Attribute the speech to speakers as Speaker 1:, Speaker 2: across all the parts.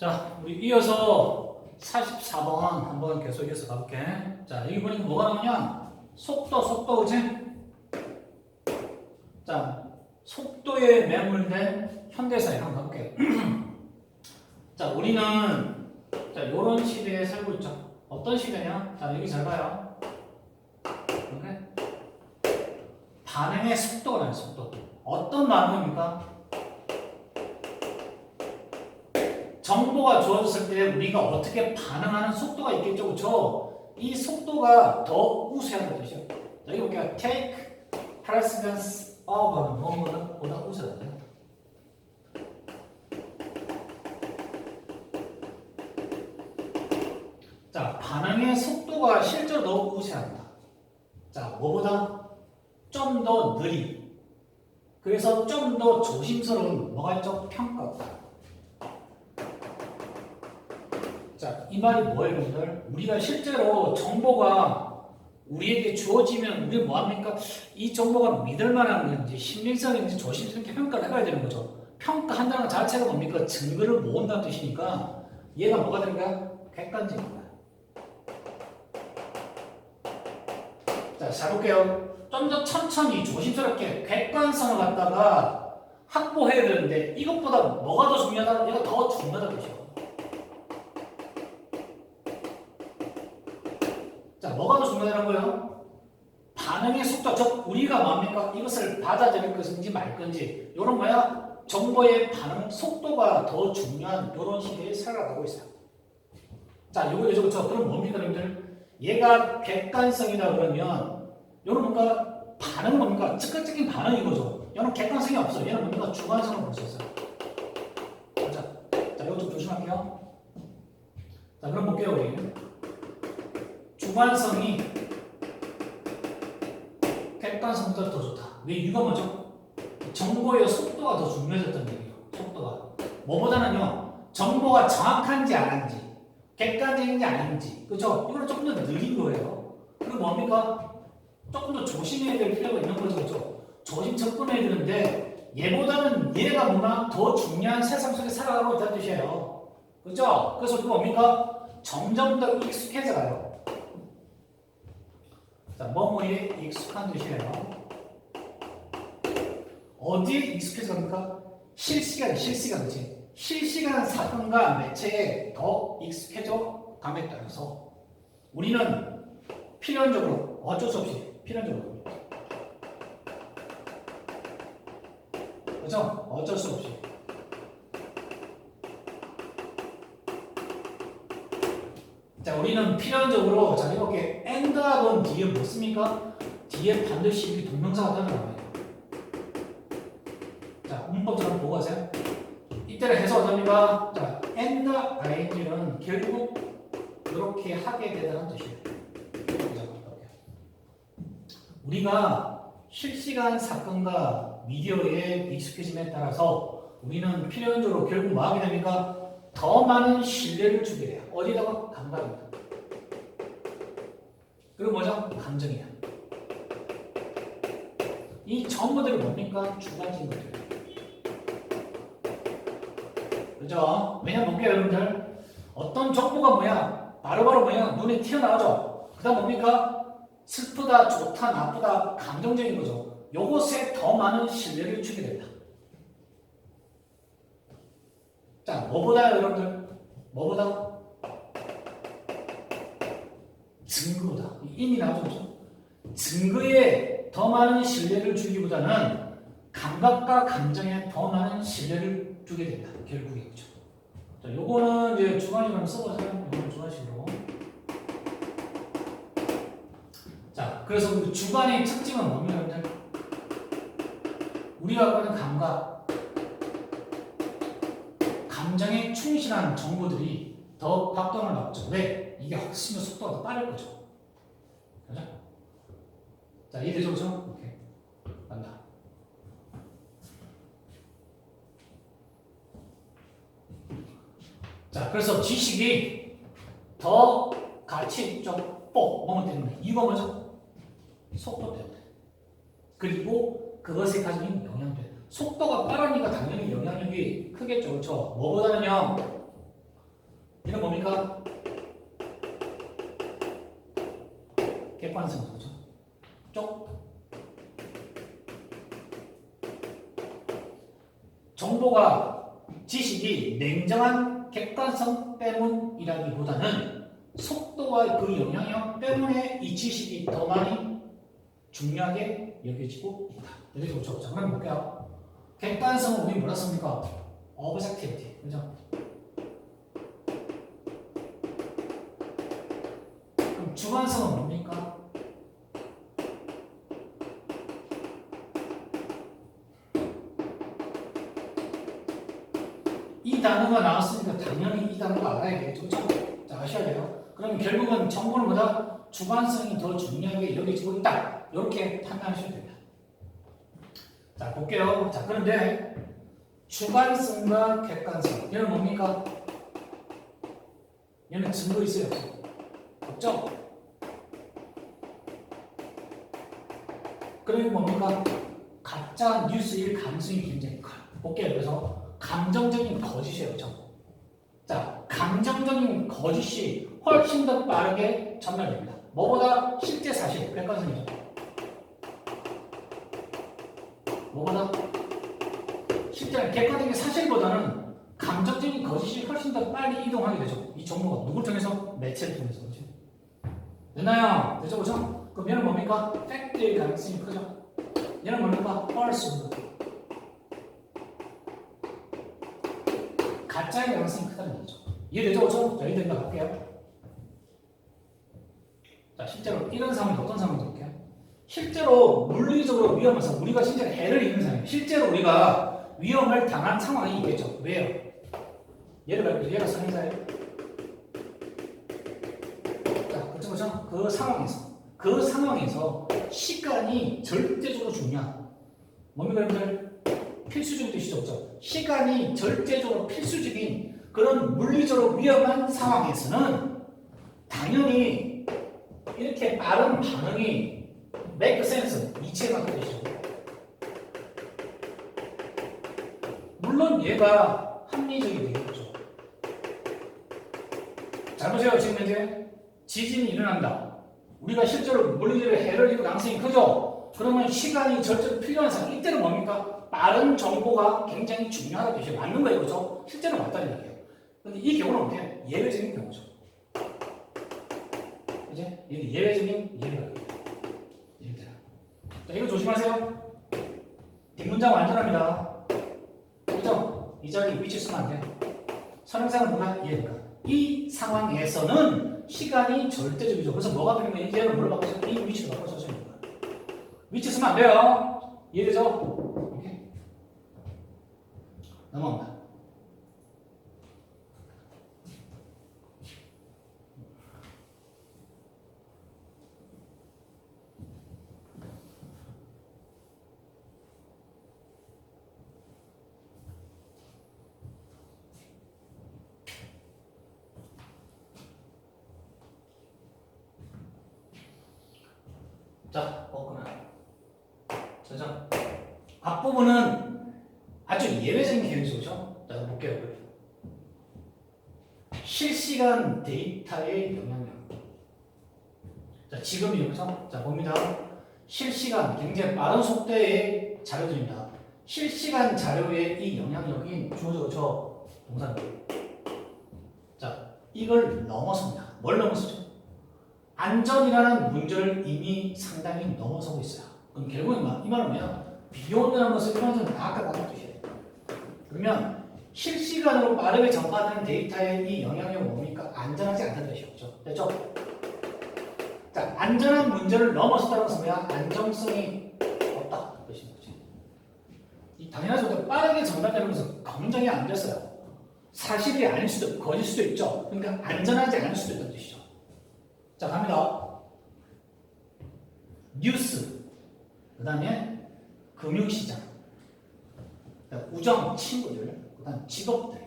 Speaker 1: 자, 우리 이어서 44번 한번 계속해서 가볼게. 자, 여기 보니까 뭐가 나오냐? 속도, 그치? 자, 속도에 매몰된 현대사에 한번 가볼게요. 자, 우리는 자, 요런 시대에 살고 있죠. 어떤 시대냐? 자, 여기 잘 봐요. 오케이? 반응의 속도가 나요, 속도. 어떤 반응입니까? 정보가 주어졌을 때 우리가 어떻게 반응하는 속도가 있겠죠, 그렇죠? 이 속도가 더 우세하다는 뜻이에요. 자, 여기 볼게요. Take precedence over 뭐보다 우세하다. 자, 반응의 속도가 실제로 더 우세합니다. 자, 뭐보다 좀 더 느리. 그래서 좀 더 조심스러운 뭐가 있죠? 평가다. 자, 이 말이 뭐예요, 여러분들? 우리가 실제로 정보가 우리에게 주어지면 우리 뭐합니까? 이 정보가 믿을만한 건지 신빙성인지 조심스럽게 평가를 해봐야 되는 거죠. 평가한다는 것 자체가 뭡니까? 증거를 모은다는 뜻이니까 얘가 뭐가 되는가? 객관적입니다. 자, 잘 볼게요. 좀 더 천천히 조심스럽게 객관성을 갖다가 확보해야 되는데 이것보다 뭐가 더 중요하다? 얘가 더 중요하다는 뜻이에요. 자, 뭐가 더 중요하다는 거예요? 반응의 속도, 즉 우리가 뭡니까? 이것을 받아들일 것인지 말 건지 이런 뭐야? 정보의 반응 속도가 더 중요한 이런 시대에 살아가고 있어요. 자, 요거 그렇죠? 그럼 뭡니까, 여러분들? 얘가 객관성이다 그러면 이런 뭔가 반응은 뭡니까? 즉각적인 반응인 거죠. 얘는 객관성이 없어요. 얘는 뭡니까? 주관성을 볼 수 있어요. 자, 이거 좀 조심할게요. 자, 그럼 볼게요, 우리. 주관성이 객관성보다 더 좋다. 왜? 이유가 뭐죠? 정보의 속도가 더 중요해졌다는 얘기예요. 속도가. 뭐보다는요, 정보가 정확한지 아닌지, 객관적인지 아닌지, 그죠? 이거는 조금 더 느린 거예요. 그리고 뭡니까? 조금 더 조심해야 될 필요가 있는 거죠, 그죠? 조심 접근해야 되는데, 얘보다는 얘가 뭐나 더 중요한 세상 속에 살아가고 있다는 뜻이에요. 그죠? 그래서 그거 뭡니까? 점점 더 익숙해져가요. 자, 뭐뭐에 익숙한 뜻이에요. 어디에 익숙해집니까? 실시간, 그치? 실시간 사건과 매체에 더 익숙해져 감에 따라서 우리는 필연적으로 어쩔 수 없이 필연적으로 그죠? 어쩔 수 없이 자, 우리는 필연적으로 자, 이렇게 and하고는 뒤에 뭐 씁니까? 뒤에 반드시 이렇게 동명사가 따라나와요. 자, 문법처럼 보고 가세요. 이때는 해석 어떻습니까? 자, and ing는 결국 이렇게 하게 되다는 뜻이에요. 우리가 실시간 사건과 미디어에 익숙해짐에 따라서 우리는 필연적으로 결국 뭐 하게 됩니까? 더 많은 신뢰를 주게 돼요. 어디다가? 감각입니다. 그리고 뭐죠? 감정이야. 이 정보들이 뭡니까? 주관적인 것들이에요. 그죠? 왜냐면 볼게요, 여러분들. 어떤 정보가 뭐야? 바로바로 뭐야? 눈에 튀어나오죠? 그 다음 뭡니까? 슬프다, 좋다, 나쁘다, 감정적인 거죠. 요것에 더 많은 신뢰를 주게 된다. 자, 뭐보다요, 여러분들? 뭐보다? 증거보다. 이미 나오죠. 증거에 더 많은 신뢰를 주기보다는 감각과 감정에 더 많은 신뢰를 주게 된다. 결국에 그죠. 자, 요거는 이제 주관식으로 써보세요. 요거는 주관식으로. 자, 그래서 그 주관의 특징은 뭡니까, 여러분들? 우리가 갖고 있는 감각, 감정에 충실한 정보들이 더 박동을 받죠. 왜? 이게 훨씬 더 속도가 더 빠를 거죠. 그죠? 자, 이해되죠? 그죠? 오케이. 간다. 자, 그래서 지식이 더 가치 있죠. 뭐뭐 때문에. 이거 뭐죠? 속도 때문에. 그리고 그것에 가진 영향들. 속도가 빠르니까 당연히 영향력이 크겠죠. 그렇죠? 뭐보다는요. 얘는 뭡니까? 객관성 그죠? 쪽. 정보가 지식이 냉정한 객관성 때문이라기보다는 속도와 그 영향력 때문에 이 지식이 더 많이 중요하게 여겨지고 있다. 여기서 그렇죠. 자, 그럼 볼게요. 객관성은 우리 뭐라 씁니까? objectivity. 그죠? 그럼 주관성은 뭡니까? 이 단어가 나왔으니까 당연히 이 단어가 알아야 되겠죠. 그렇죠? 자, 아셔야 돼요. 그럼 결국은 정보는 뭐다? 주관성이 더 중요하게 여겨지고 있다. 이렇게 판단하셔야 됩니다. 자, 볼게요. 자, 그런데 주관성과 객관성. 얘는 뭡니까? 얘는 증거 있어요? 없죠? 그러면 뭡니까? 가짜 뉴스일 가능성이 굉장히 커요. 볼게요. 그래서 감정적인 거짓이에요. 그렇죠? 자, 감정적인 거짓이 훨씬 더 빠르게 전달됩니다. 뭐보다 실제 사실, 객관성이죠. 뭐보다? 실제 객관적인 사실보다는 감정적인 거짓이 훨씬 더 빨리 이동하게 되죠. 이 정보가 누굴 통해서? 매체를 통해서. 그렇죠? 됐나요? 되죠? 그렇죠? 그럼 얘는 뭡니까? 팩트일 가능성이 크죠? 얘는 뭡니까? false입니다. 가짜의 가능성이 크다는 얘기죠. 이해되죠? 그렇죠? 자, 이해된다 볼게요. 자, 실제로 이런 상황이 어떤 상황인지 볼게요. 실제로 물리적으로 위험한 상황, 우리가 실제로 해를 입는 상황이에요. 실제로 우리가 위험을 당한 상황이 있겠죠. 왜요? 예를 들어 얘가 상해자예요. 자, 그렇죠? 그 상황에서 시간이 절대적으로 중요한 뭡니까 여러분들? 필수적인 뜻이죠. 그렇죠? 시간이 절대적으로 필수적인 그런 물리적으로 위험한 상황에서는 당연히 이렇게 빠른 반응이 make sense, 이치에 맞게 되죠. 물론 얘가 합리적이 되겠죠. 잘 보세요. 지금 현재 지진이 일어난다. 우리가 실제로 물리적으로 해를 입을 가능성이 크죠. 그러면 시간이 절대로 필요한 상황. 이때는 뭡니까? 빠른 정보가 굉장히 중요하다는 뜻이 맞는 거예요. 그렇죠? 실제로 맞다는 얘기예요. 근데 이 경우는 어떻게? 예외적인 경우죠. 이제 예외적인 예외가 예외다. 자, 이거 조심하세요. 뒷문장 완전합니다. 그죠? 이 자리 위치 쓰면 안 돼요. 선행사는 뭐가 이해니까. 이 상황에서는 시간이 절대적이죠. 그래서 뭐가 필요하면 이제는 뭘 바꿔서 이 위치를 바꿔서 써야 됩니다. 위치 쓰면 안 돼요. 이해되죠? 이렇게 넘어갑니다. 자, 꺾으나. 저장. 앞부분은 아주 예외적인 케이스죠. 그렇죠? 자, 볼게요. 실시간 데이터의 영향력. 자, 지금이 여기서 자, 봅니다. 실시간, 굉장히 빠른 속도의 자료들입니다. 실시간 자료의 이 영향력이 주어져 저 동사입니다. 자, 이걸 넘어섭니다. 뭘 넘어서죠? 안전이라는 문제를 이미 상당히 넘어서고 있어요. 그럼 결국에 이 말은 뭐야? 비온다는 것을 표현하는 아까 같은 뜻이에요. 그러면 실시간으로 빠르게 전파되는 데이터의 이 영향력은 뭡니까? 안전하지 않다는 뜻이죠. 됐죠? 자, 안전한 문제를 넘어섰다는 것은 뭐야? 안정성이 없다. 그 뜻인 거지. 이 당연하죠. 빠르게 전달되는 것은 검증이 안 됐어요. 사실이 아닐 수도 있고, 거짓 수도 있죠. 그러니까 안전하지 않을 수도 있다는 뜻이죠. 자, 갑니다. 뉴스, 그 다음에 금융시장, 우정, 친구들, 그 다음 직업들.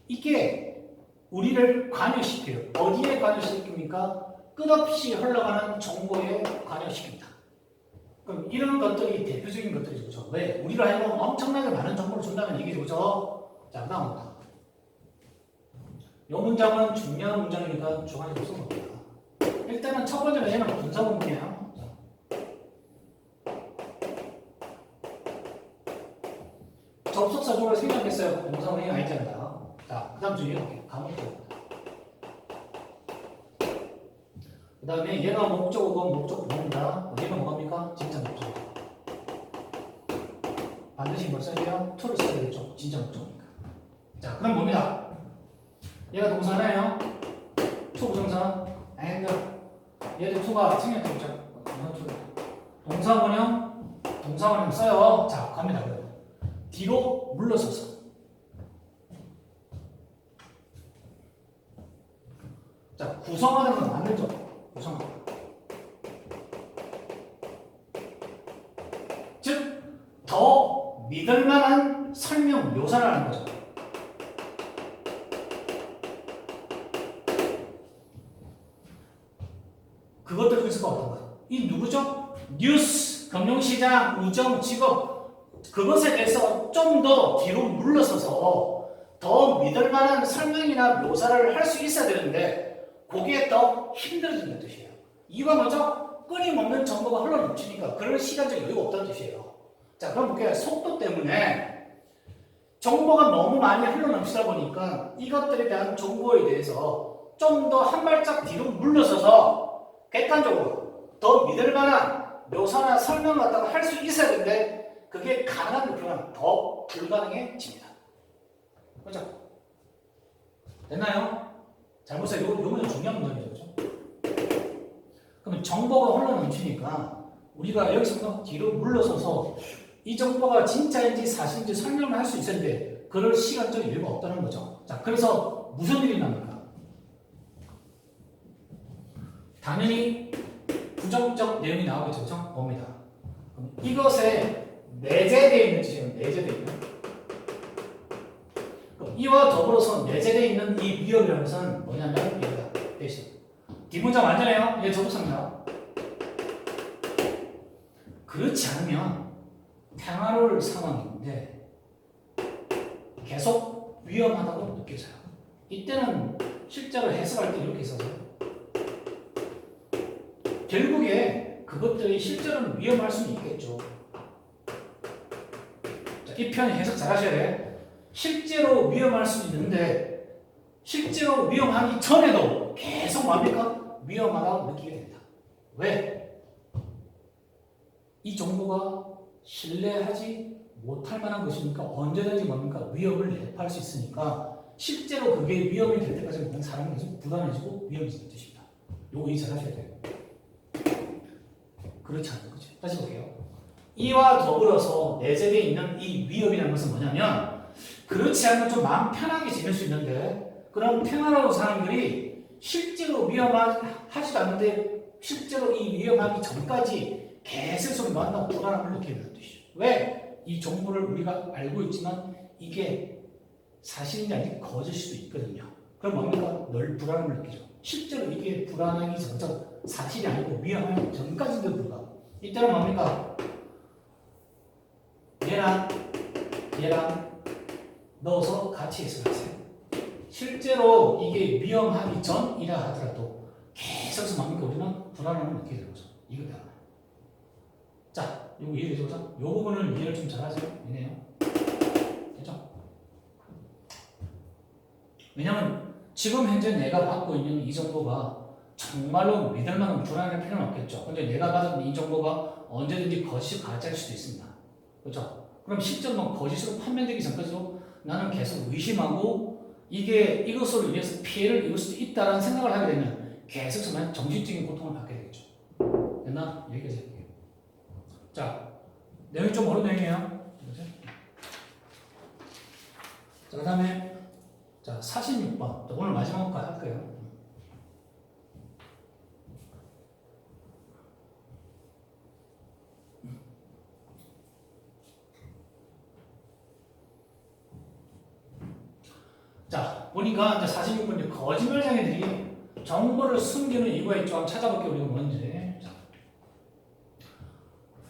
Speaker 1: 이게 우리를 관여시켜요. 어디에 관여시킵니까? 끝없이 흘러가는 정보에 관여시킵니다. 그럼 이런 것들이 대표적인 것들이죠. 그렇죠? 왜? 우리로 하여금 엄청나게 많은 정보를 준다는 얘기죠. 그렇죠? 자, 그 다음부터. 이 문장은 중요한 문장이니까 중간에 써봅니다. 일단은 첫 번째 얘는 분사 구문이에요. 접속사적으로 생략했어요. 동사원이 아니지 않다. 자, 그 다음 주의요. 감옥입니다. 그 다음에 얘가 목적어고 목적 보호입니다. 얘가 뭐합니까? 진짜 목적어. 반드시 뭘 써야 돼요? to를 써야 되겠죠. 진짜 목적어니까. 자, 그럼 뭡니다. 얘가 동사네요. to 부정사 and 얘도 to가 생략했죠. 동사원형 써요. 자, 갑니다. 그럼. 뒤로 물러서서. 자, 구성하는 건 만들죠. 구성하는. 즉, 더 믿을만한 설명 묘사를 하는 거죠. 그것들 중에서 어떤 거? 이 누구죠? 뉴스, 금융시장, 우정, 직업 그것에 대해서 좀 더 뒤로 물러서서 더 믿을 만한 설명이나 묘사를 할 수 있어야 되는데 그게 더 힘들어진다는 뜻이에요. 이유가 뭐죠? 끊임없는 정보가 흘러넘치니까 그럴 시간적 여유가 없다는 뜻이에요. 자, 그럼 볼게요. 속도 때문에 정보가 너무 많이 흘러넘치다 보니까 이것들에 대한 정보에 대해서 좀 더 한 발짝 뒤로 물러서서 객관적으로 더 믿을 만한 묘사나 설명을 갖다가 할 수 있어야 되는데 그게 가능한 목표는 더 불가능해집니다. 그렇죠? 됐나요? 잘 보세요. 요 문제 중요한 문제죠. 그러면 정보가 흘러넘치니까 우리가 여기서부터 뒤로 물러서서 이 정보가 진짜인지 사실인지 설명을 할 수 있었는데 그럴 시간적 여유가 없다는 거죠. 자, 그래서 무슨 일이 납니까? 당연히 부정적 내용이 나오겠죠. 그렇죠? 봅니다. 그럼 이것에 내재되어 있는 뜻이에요. 내재되어 있는. 이와 더불어서 내재되어 있는 이 위협이라는 것은 뭐냐면 이거다. 대신. 뒷문장 완전해요. 이게 접속사입니다. 그렇지 않으면 평화로울 상황인데 계속 위험하다고 느껴져요. 이때는 실제로 해석할 때 이렇게 써서요. 결국에 그것들이 실제로는 위험할 수는 있겠죠. 이 표현 해석 잘 하셔야 돼. 실제로 위험할 수 있는데 실제로 위험하기 전에도 계속 뭡니까? 위험하다고 느끼게 됩니다. 왜? 이 정보가 신뢰하지 못할 만한 것이니까 언제든지 뭡니까? 위험을 내포할 수 있으니까 실제로 그게 위험이 될 때까지 사람이 계속 불안해지고 위험해지는 뜻입니다. 요거 이해 잘 하셔야 돼요. 그렇지 않은 거죠. 다시 볼게요. 이와 더불어서 내재되어 있는 이 위협이라는 것은 뭐냐면 그렇지 않으면 좀 마음 편하게 지낼 수 있는데 그런 평화로운 사람들이 실제로 위험하지도 않는데 실제로 이 위험하기 전까지 계속 만나 불안함을 느끼게 되는 뜻이죠. 왜? 이 정보를 우리가 알고 있지만 이게 사실인지 아닌지 거짓일 수도 있거든요. 그럼 뭡니까? 늘 불안함을 느끼죠. 실제로 이게 불안하기 전까지 사실이 아니고 위험하기 전까지도 불구하고 이때는 뭡니까? 얘랑 넣어서 같이 해석하세요. 실제로 이게 위험하기 전이라 하더라도 계속해서 뭡니까? 우리는 불안함을 느끼게 되는 거죠. 이거다. 자, 이거 이해되죠? 이 부분을 이해를 좀 잘하세요. 이네요. 됐죠? 왜냐면 지금 현재 내가 받고 있는 이 정보가 정말로 믿을 만한 불안할 필요는 없겠죠. 근데 내가 받은 이 정보가 언제든지 거짓 가짜일 수도 있습니다. 그렇죠? 그럼 실제로 거짓으로 판명되기 전까지도 나는 계속 의심하고 이것으로 인해서 피해를 입을 수도 있다는 생각을 하게 되면 계속해서 정신적인 고통을 받게 되겠죠. 됐나? 여기까지 할게요. 자, 내용이 좀 어려운 내용이에요. 자, 그 다음에 자 46번 오늘 마지막 거 할게요. 자, 보니까 이제 46번 거짓말쟁이들이 정보를 숨기는 이유가 있죠. 한번 찾아볼게요. 우리가 뭔지. 자,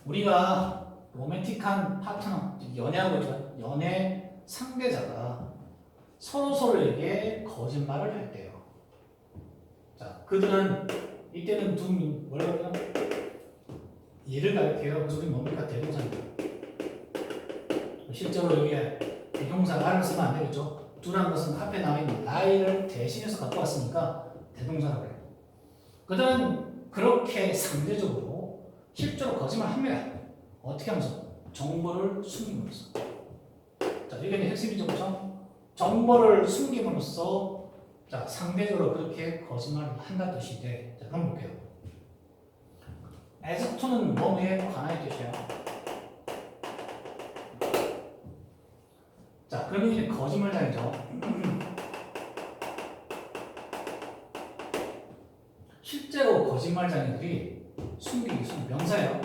Speaker 1: 우리가 로맨틱한 파트너, 연애하고 있죠. 연애 상대자가 서로에게 거짓말을 할 때요. 자, 그들은 이때는 뭐라고 하냐? 얘를 가리켜요. 그래서 우리 뭡니까? 대동사입니다. 실제로 여기에 대동사 나를 쓰면 안 되겠죠. 두라는 것은 앞에 나와 있는 나를 대신해서 갖고 왔으니까 대동사라고 해요. 그들은 그렇게 상대적으로 실제로 거짓말합니다. 어떻게 하면서? 정보를 숨김으로써. 자, 이게 핵심이죠, 그렇죠? 정보를 숨김으로써 자, 상대적으로 그렇게 거짓말을 한다는 뜻인데, 자, 한번 볼게요. as to는 뭐에 관한의 뜻이에요? 자, 그러면 이제 거짓말장이죠. 실제로 거짓말장이들이 숨기기, 명사예요.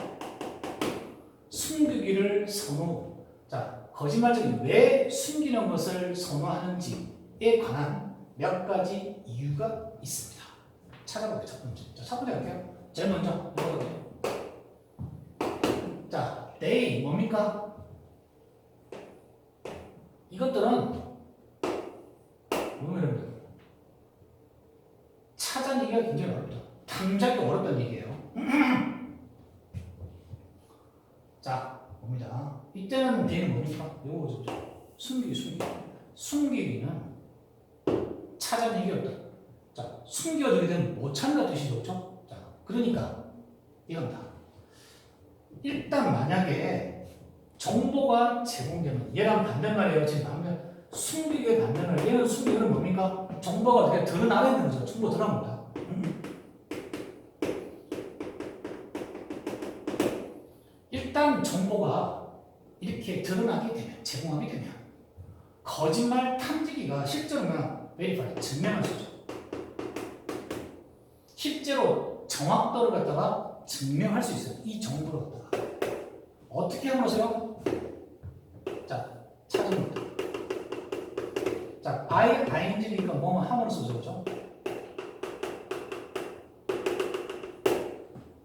Speaker 1: 숨기기를 선호. 자, 거짓말장이 왜 숨기는 것을 선호하는지에 관한 몇 가지 이유가 있습니다. 찾아볼게요. 첫 번째. 자, 첫 번째 갈게요. 제일 먼저 읽어볼게요. 자, they 뭡니까? 이것들은 뭐냐면 찾아내기가 굉장히 어렵다. 당장도 어렵다는 얘기예요. 자, 봅니다. 이때는 they는 뭡니까? 요거죠. 숨기기. 숨기기는 찾아내기 어렵다. 자, 숨겨두게 되면 못 찾는다 뜻이죠, 그렇죠? 자, 그러니까 이겁니다. 일단 만약에 정보가 제공되면 얘랑 반대말이에요. 지금 반면 숨기기의 반대말. 얘는 숨기기는 뭡니까? 정보가 어떻게 드러나야 되는 거죠. 정보 드러납니다. 일단 정보가 이렇게 드러나게 되면, 제공하게 되면 거짓말 탐지기가 실제로는 verify, 증명할 수 있죠. 실제로 정확도를 갖다가 증명할 수 있어요. 이 정보를 갖다가 어떻게 함으로써요? 자, 찾아봅니다. 자, ing니까 뭐 함으로써 그렇죠?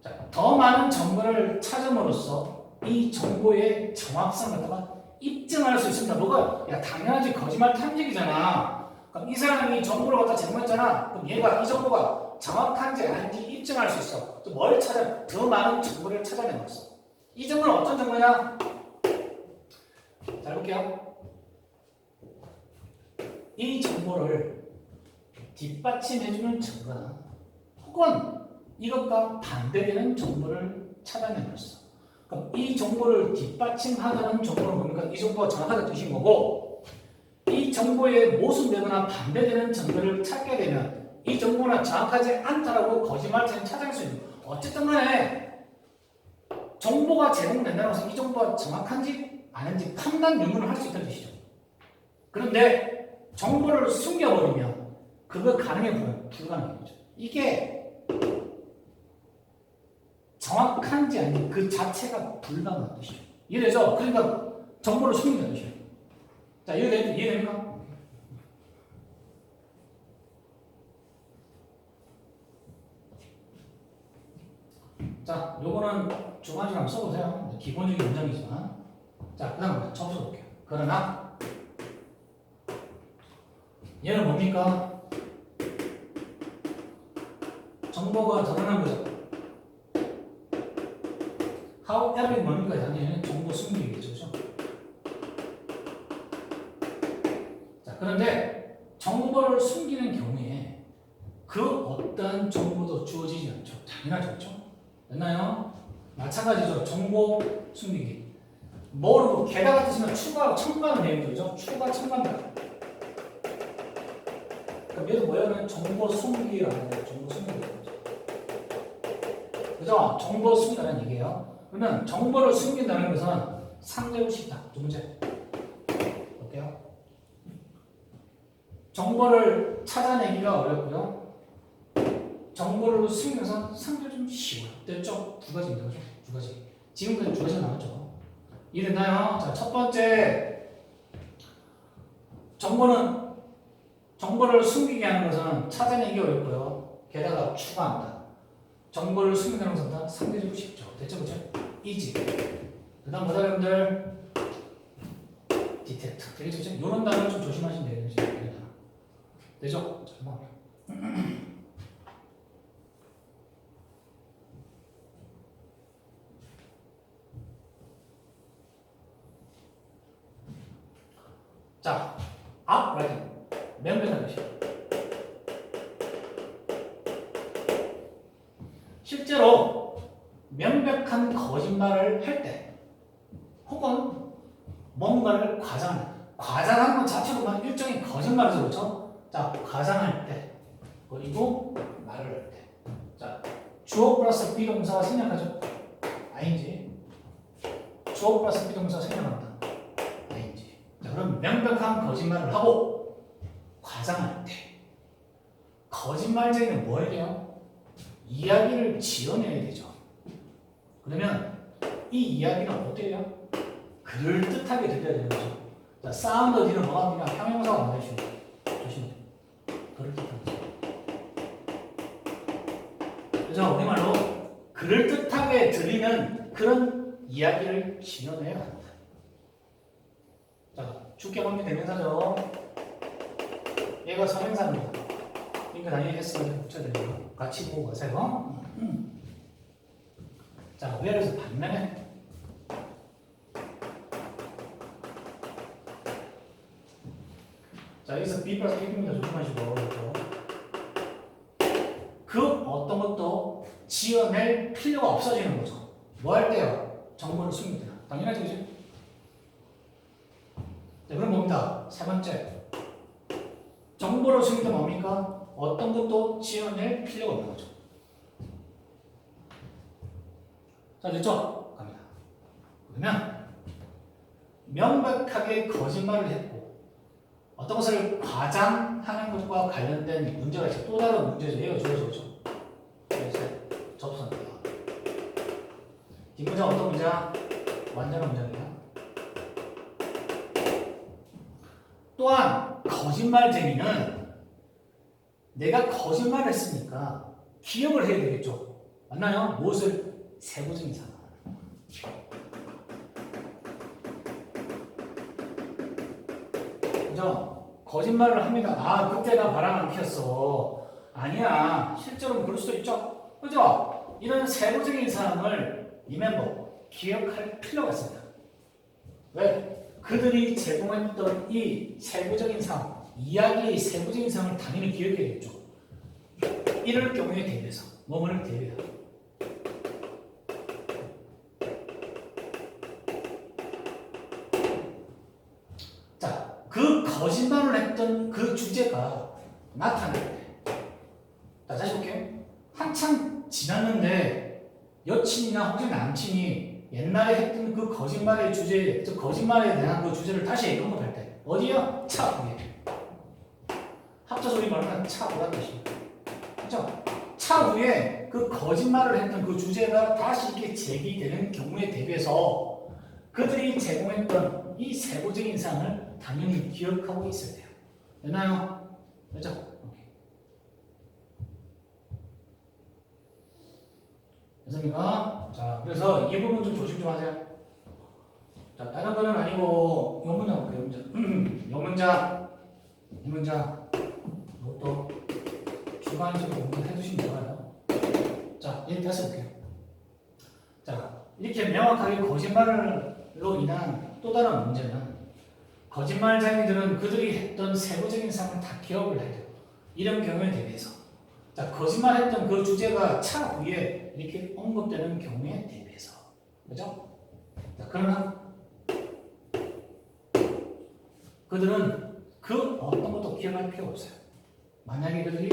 Speaker 1: 자, 더 많은 정보를 찾음으로써 이 정보의 정확성 갖다가 입증할 수 있습니다. 뭐가? 야, 당연하지. 거짓말 탐지기잖아. 그럼 이 사람이 정보를 갖다 제공했잖아. 그럼 얘가 이 정보가 정확한지 아닌지 입증할 수 있어. 또 뭘 찾아? 더 많은 정보를 찾아내었어. 이 정보는 어떤 정보냐? 자, 볼게요. 이 정보를 뒷받침해주는 증거나 혹은 이것과 반대되는 정보를 찾아내었어. 그럼 이 정보를 뒷받침하는 정보는 뭡니까? 이 정보가 정확하다는 뜻인 거고, 이 정보에 모순되거나 반대되는 정보를 찾게 되면 이 정보는 정확하지 않다라고 거짓말처럼 찾아낼 수 있는. 어쨌든 간에 정보가 제공된다고 해서 이 정보가 정확한지 아닌지 판단 유무를 할 수 있다는 뜻이죠. 그런데 정보를 숨겨버리면 그거 가능해 불가능한 거죠. 이게 정확한지 아닌지 그 자체가 불가능한 뜻이죠. 이해되죠? 그러니까 정보를 숨긴다는 뜻이에요. 자, 이해됩니까? 자, 요거는 주관식으로 한번 써보세요. 기본적인 문장이지만. 자, 그 다음에 접수 볼게요. 그러나 얘는 뭡니까? 정보가 드러난 거죠. however이 뭡니까? 당연히 정보 숨기겠죠. 그렇죠? 자, 그런데 정보를 숨기는 경우에 그 어떤 정보도 주어지지 않죠. 당연하죠. 그렇죠? 됐나요? 마찬가지죠. 정보 숨기기. 모르고 게다가 뜻이면 추가, 첨가는 내용이죠. 추가, 첨가입니다. 그럼 얘도 뭐야? 정보 숨기라는 거예요. 정보 숨기라는 거죠. 그죠? 정보 숨기라는 얘기예요. 그러면 정보를 숨긴다는 것은 상대로 쉽다. 두 번째. 볼게요. 정보를 찾아내기가 어렵고요. 정보를 숨겨서 상대로 좀 쉬워요. 됐죠? 두 가지입니다. 그죠? 두 가지. 지금까지 두 가지가 나왔죠. 이해됐나요? 자, 첫 번째. 정보를 숨기게 하는 것은 찾아내기 어렵고요. 게다가 추가한다. 정보를 숨긴다는 것은 상대적으로 쉽죠. 됐죠? 그죠? 이지. 그 다음 뭐다 여러분들? 디텍트. 되게 좋죠? 이런 단어를 좀 조심하시면 되겠죠. 되죠? 자, 넘어갈게요. 자, 앞 라이팅 명백한 것이 실제로 명백한 거짓말을 할 때 혹은 뭔가를 과장하는 것 자체로만 일종의 거짓말이죠, 그렇죠? 자, 과장할 때 그리고 말을 할 때, 자, 주어 플러스 비동사가 생략하죠. ing. 주어 플러스 비동사가 생략한다. ing. 자, 그럼 명백한 거짓말을 하고 과장할 때 거짓말쟁이는 뭘 해요? 이야기를 지어내야 되죠. 그러면 이 이야기는 어떻게 해요? 그럴듯하게 들려야 되는 거죠. 자, 사운드 뒤는 뭐가 합니까? 형용사가 나와주시면 조심해요. 그럴듯하게. 그죠? 우리말로 그럴듯하게 들리는 그런 이야기를 지어내야 합니다. 자, 주격관계 대명사죠. 얘가 선행사입니다. 그러니까 당연히 S가 붙여야 되고 같이 보고 가세요. 자, where에서 반면에 자, 여기서 B 플러스 A입니다. 조심하시고 그렇죠? 그 어떤 것도 지어낼 필요가 없어지는 거죠. 뭐 할 때요? 정보를 숨길 때나. 당연하죠, 그죠? 자, 그럼 뭡니다? 세 번째. 정보를 숨길 때 뭡니까? 어떤 것도 지어낼 필요가 없는 거죠. 자, 됐죠? 갑니다. 그러면 명백하게 거짓말을 했고 어떤 것을 과장하는 것과 관련된 문제가 있어. 또 다른 문제죠. 얘가 주어지죠. 그래서 접선입니다. 뒷문장 어떤 문제야? 완전한 문장이야. 또한 거짓말쟁이는 내가 거짓말을 했으니까 기억을 해야 되겠죠. 맞나요? 무엇을? 세부적인 상황. 그죠? 거짓말을 합니다. 아, 그때 나 바람 안 피웠어. 아니야. 실제로는 그럴 수도 있죠. 그죠? 이런 세부적인 사항을 리멤버, 기억할 필요가 있습니다. 왜? 그들이 제공했던 이 세부적인 상황, 이야기의 세부적인 상황을 당연히 기억해야겠죠. 이럴 경우에 대비해서, 뭐뭐를 대비해서. 그 거짓말을 했던 그 주제가 나타날 때. 자, 다시 볼게요. 한참 지났는데 여친이나 혹은 남친이 옛날에 했던 그 거짓말의 주제, 그 거짓말에 대한 그 주제를 다시 언급할 때. 어디요? 차 위에. 합쳐서 우리 말하는 차 오란 뜻입니다. 그렇죠? 차 위에 그 거짓말을 했던 그 주제가 다시 이렇게 제기되는 경우에 대비해서 그들이 제공했던 이 세부적인 사항을 당연히 기억하고 있어야 돼요. 되나요? 그렇죠? 오케이. 됐습니까? 자, 그래서 이 부분 좀 조심 좀 하세요. 자, 다른 거는 아니고 요 문장 볼게요. 요 문장. 이 문장. 이것도 주관적으로 공부해 두시면 좋아요. 자, 얘 다시 볼게요. 자, 이렇게 명확하게 거짓말로 인한 또 다른 문제는 거짓말쟁이들은 그들이 했던 세부적인 사항을 다 기억을 해야 돼요. 이런 경우에 대비해서. 자, 거짓말했던 그 주제가 차 위에 이렇게 언급되는 경우에 대비해서. 그죠? 자, 그러나 그들은 그 어떤 것도 기억할 필요가 없어요. 만약에 그들이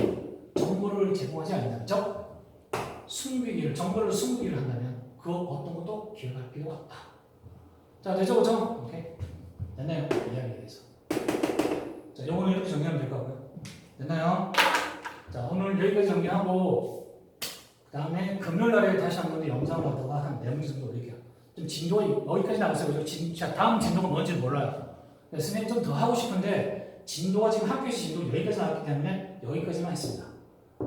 Speaker 1: 정보를 제공하지 않는다면, 즉, 정보를 숨기기를 한다면 그 어떤 것도 기억할 필요가 없다. 자, 되죠? 그죠? 오케이. 됐나요? 이야기에 대해서. 자, 요거는 이렇게 정리하면 될 것 같고요. 됐나요? 자, 오늘 여기까지 정리하고 그 다음에 금요일날에 다시 한 번 더 영상을 하다가 한 4문제 정도 올릴게요. 좀 진도가 여기까지 나왔어요. 그죠? 진짜 다음 진도가 뭔지 몰라요. 선생님 좀 더 하고 싶은데 진도가 지금 학교에서 진도 여기까지 나왔기 때문에 여기까지만 했습니다.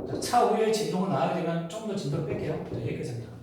Speaker 1: 자, 차후에 진도가 나와야 되면 좀 더 진도를 뺄게요. 자, 여기까지 합니다.